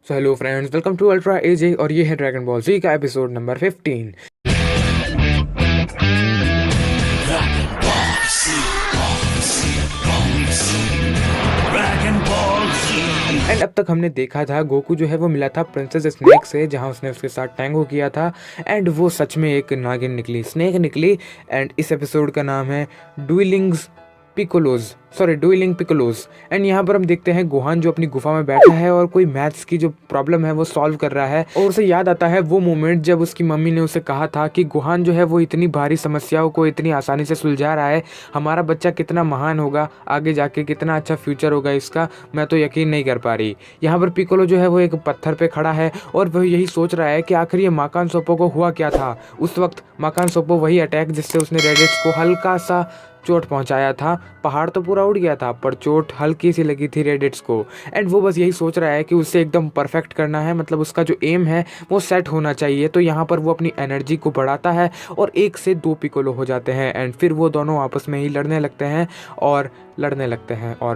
So hello friends, welcome to Ultra AJ और ये है ड्रैगन बॉल जी का एपिसोड नंबर 15। एंड अब तक हमने देखा था गोकू जो है वो मिला था प्रिंसेस स्नेक से, जहां उसने उसके साथ टैंगो किया था एंड वो सच में एक नागिन निकली, स्नेक निकली। एंड इस एपिसोड का नाम है डुइलिंग पिकोलोज। एंड यहाँ पर हम देखते हैं गोहान जो अपनी गुफा में बैठा है और कोई मैथ्स की जो प्रॉब्लम है वो सॉल्व कर रहा है, और उसे याद आता है वो मोमेंट जब उसकी मम्मी ने उसे कहा था कि गोहान जो है वो इतनी भारी समस्याओं को इतनी आसानी से सुलझा रहा है, हमारा बच्चा कितना महान होगा, आगे जाके कितना अच्छा फ्यूचर होगा इसका, मैं तो यकीन नहीं कर पा रही। यहाँ पर पिकोलो जो है वो एक पत्थर पे खड़ा है और वह यही सोच रहा है कि आखिर ये माकान सोपो को हुआ क्या था। उस वक्त माकान सोपो वही अटैक जिससे उसने रेडिट्स को हल्का सा चोट पहुंचाया था। पहाड़ तो पूरा उड़ गया था पर चोट हल्की सी लगी थी रेडिट्स को। एंड वो बस यही सोच रहा है कि उसे एकदम परफेक्ट करना है, मतलब उसका जो एम है वो सेट होना चाहिए। तो यहाँ पर वो अपनी एनर्जी को बढ़ाता है और 1 से 2 पिकोलो हो जाते हैं। एंड फिर वो दोनों आपस में ही लड़ने लगते हैं और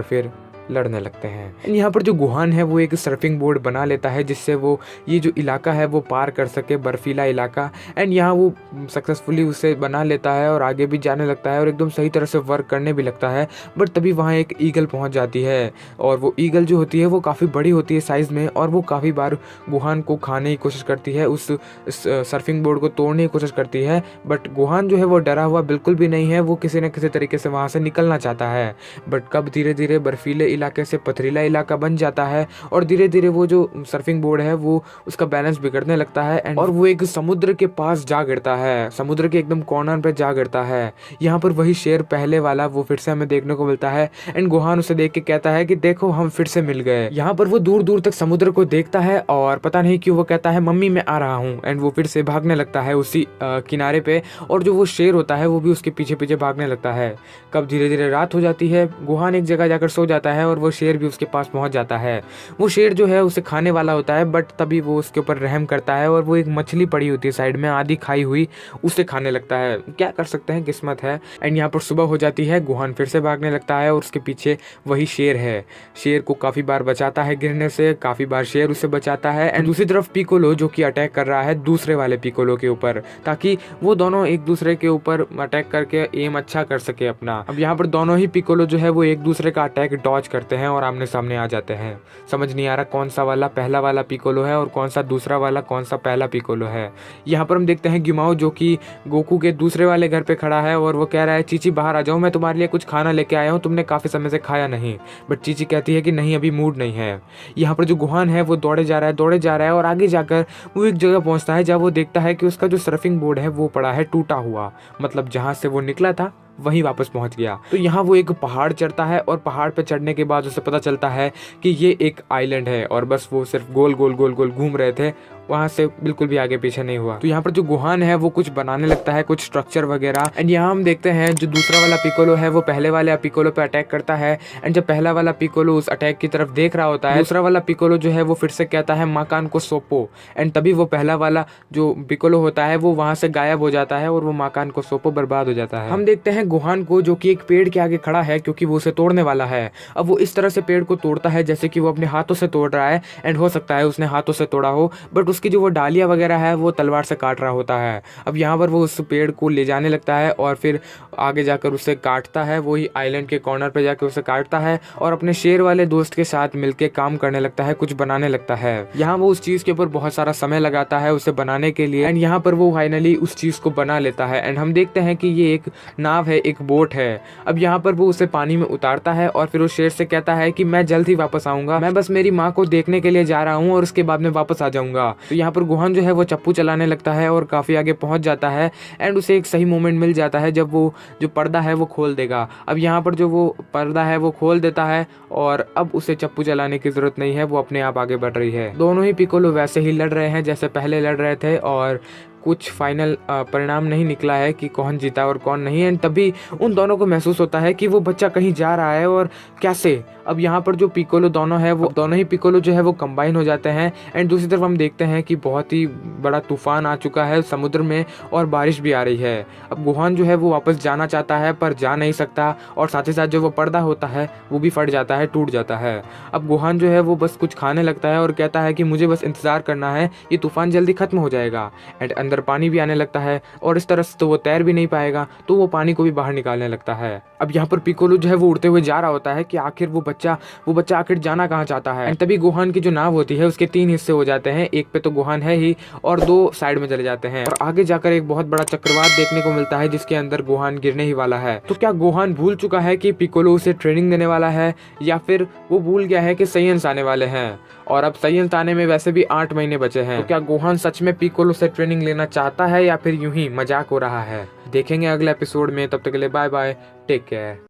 फिर लड़ने लगते हैं। यहाँ पर जो गोहान है वो एक सर्फिंग बोर्ड बना लेता है जिससे वो ये जो इलाका है वो पार कर सके, बर्फीला इलाका। एंड यहाँ वो सक्सेसफुली उसे बना लेता है और आगे भी जाने लगता है और एकदम सही तरह से वर्क करने भी लगता है। बट तभी वहाँ एक ईगल पहुँच जाती है और वो ईगल जो होती है वो काफ़ी बड़ी होती है साइज़ में, और वो काफ़ी बार गोहान को खाने की कोशिश करती है, उस सर्फिंग बोर्ड को तोड़ने की कोशिश करती है। बट गोहान जो है वो डरा हुआ बिल्कुल भी नहीं है, वो किसी न किसी तरीके से वहाँ से निकलना चाहता है। बट कब धीरे धीरे बर्फीले इलाके से पथरीला इलाका बन जाता है और धीरे धीरे वो जो सर्फिंग बोर्ड है वो उसका बैलेंस बिगड़ने लगता है और वो एक समुद्र के पास जा गिरता है, समुद्र के एकदम कॉर्नर पे जा गिरता है। यहाँ पर वही शेर पहले वाला वो फिर से हमें देखने को मिलता है। एंड गोहान उसे देख के कहता है कि देखो हम फिर से मिल गए। यहाँ पर वो दूर दूर तक समुद्र को देखता है और पता नहीं क्यों वो कहता है मम्मी मैं आ रहा हूँ। एंड वो फिर से भागने लगता है उसी किनारे पे, और जो वो शेर होता है वो भी उसके पीछे पीछे भागने लगता है। कब धीरे धीरे रात हो जाती है, गोहान एक जगह जाकर सो जाता है और वो शेर भी उसके पास पहुंच जाता है। वो शेर जो है उसे खाने वाला होता है, बट तभी वो उसके ऊपर रहम करता है और वो एक मछली पड़ी होती है साइड में आधी खाई हुई, उसे खाने लगता है। क्या कर सकते हैं, किस्मत है। एंड यहाँ पर सुबह हो जाती है, गोहान फिर से भागने लगता है और उसके पीछे वही शेर है। शेर को काफी बार बचाता है गिरने से, काफी बार शेर उसे बचाता है। एंड दूसरी तरफ पिकोलो जो कि अटैक कर रहा है दूसरे वाले पिकोलो के ऊपर, ताकि वो दोनों एक दूसरे के ऊपर अटैक करके एम अच्छा कर सके अपना। अब यहाँ पर दोनों ही पिकोलो जो है वो एक दूसरे का अटैक डॉज करते हैं और आमने सामने आ जाते हैं। समझ नहीं आ रहा कौन सा वाला पहला वाला पिकोलो है और कौन सा दूसरा वाला, कौन सा पहला पिकोलो है। यहाँ पर हम देखते हैं गिमाओ जो कि गोकू के दूसरे वाले घर पे खड़ा है और वो कह रहा है चीची बाहर आ जाओ, मैं तुम्हारे लिए कुछ खाना लेके आया हूँ, तुमने काफी समय से खाया नहीं। बट चीची कहती है कि नहीं अभी मूड नहीं है। यहाँ पर जो गोहान है वो दौड़े जा रहा है और आगे जाकर वो एक जगह पहुंचता है जहाँ वो देखता है कि उसका जो सर्फिंग बोर्ड है वो पड़ा है टूटा हुआ, मतलब जहां से वो निकला था वहीं वापस पहुंच गया। तो यहाँ वो एक पहाड़ चढ़ता है और पहाड़ पे चढ़ने के बाद उसे पता चलता है कि ये एक आइलैंड है और बस वो सिर्फ गोल गोल गोल गोल घूम रहे थे, वहां से बिल्कुल भी आगे पीछे नहीं हुआ। तो यहाँ पर जो गोहान है वो कुछ बनाने लगता है, कुछ स्ट्रक्चर वगैरह। एंड यहाँ हम देखते हैं जो दूसरा वाला पिकोलो है वो पहले वाले पिकोलो पे अटैक करता है। एंड जब पहला वाला पिकोलो उस अटैक की तरफ देख रहा होता है, दूसरा वाला पिकोलो जो है वो फिर से कहता है माकान को सोपो। एंड तभी वो पहला वाला जो पिकोलो होता है वो वहां से गायब हो जाता है और वो माकान को सोपो बर्बाद हो जाता है। हम देखते हैं गोहान को जो कि एक पेड़ के आगे खड़ा है क्योंकि वो उसे तोड़ने वाला है। अब वो इस तरह से पेड़ को तोड़ता है जैसे कि वो अपने हाथों से तोड़ रहा है। एंड हो सकता है उसने हाथों से तोड़ा हो, बट उसकी जो वो डालियां वगैरह है वो तलवार से काट रहा होता है। अब यहाँ पर वो उस पेड़ को ले जाने लगता है और फिर आगे जाकर उसे काटता है, वही आइलैंड के कॉर्नर पे जाकर उसे काटता है और अपने शेर वाले दोस्त के साथ मिलकर काम करने लगता है, कुछ बनाने लगता है। यहाँ वो उस चीज के ऊपर बहुत सारा समय लगाता है उसे बनाने के लिए। एंड यहाँ पर वो फाइनली उस चीज को बना लेता है। एंड हम देखते हैं कि ये एक नाव है, एक बोट है। अब यहाँ पर वो उसे पानी में उतारता है और फिर उस शेर से कहता है कि मैं जल्द ही वापस आऊंगा, मैं बस मेरी माँ को देखने के लिए जा रहा हूँ और उसके बाद में वापस आ जाऊंगा। तो यहाँ पर गोहान जो है वो चप्पू चलाने लगता है और काफी आगे पहुंच जाता है। एंड उसे एक सही मोमेंट मिल जाता है जब वो जो पर्दा है वो खोल देगा। अब यहाँ पर जो वो पर्दा है वो खोल देता है और अब उसे चप्पू चलाने की जरूरत नहीं है, वो अपने आप आगे बढ़ रही है। दोनों ही पिकोलो वैसे ही लड़ रहे हैं जैसे पहले लड़ रहे थे और कुछ फाइनल परिणाम नहीं निकला है कि कौन जीता और कौन नहीं। एंड तभी उन दोनों को महसूस होता है कि वो बच्चा कहीं जा रहा है और कैसे। अब यहाँ पर जो पिकोलो दोनों है, वो दोनों ही पिकोलो जो है वो कंबाइन हो जाते हैं। एंड दूसरी तरफ हम देखते हैं कि बहुत ही बड़ा तूफान आ चुका है समुद्र में और बारिश भी आ रही है। अब गोहान जो है वो वापस जाना चाहता है पर जा नहीं सकता, और साथ ही साथ जो वो पर्दा होता है वो भी फट जाता है, टूट जाता है। अब गोहान जो है वो बस कुछ खाने लगता है और कहता है कि मुझे बस इंतजार करना है, ये तूफान जल्दी खत्म हो जाएगा। एंड अंदर पानी भी आने लगता है और इस तरह से तो वो तैर भी नहीं पाएगा, तो वो पानी को भी बाहर निकालने लगता है। अब यहाँ पर पिकोलो जो है वो उड़ते हुए जा रहा होता है कि आखिर वो बच्चा आखिर जाना कहाँ चाहता है। एंड तभी गोहान की जो नाव होती है उसके 3 हिस्से हो जाते हैं, एक पे तो गोहान है ही और 2 साइड में चले जाते हैं, और आगे जाकर एक बहुत बड़ा चक्रवात देखने को मिलता है जिसके अंदर गोहान गिरने ही वाला है। तो क्या गोहान भूल चुका है कि पिकोलो उसे ट्रेनिंग देने वाला है, या फिर वो भूल गया है कि साइयन्स आने वाले हैं, और अब साइयन्स आने में वैसे भी 8 महीने बचे हैं। तो क्या गोहान सच में पिकोलो से ट्रेनिंग लेना चाहता है या फिर यूं ही मजाक हो रहा है? देखेंगे अगले एपिसोड में। तब तक के लिए बाय बाय, टेक केयर।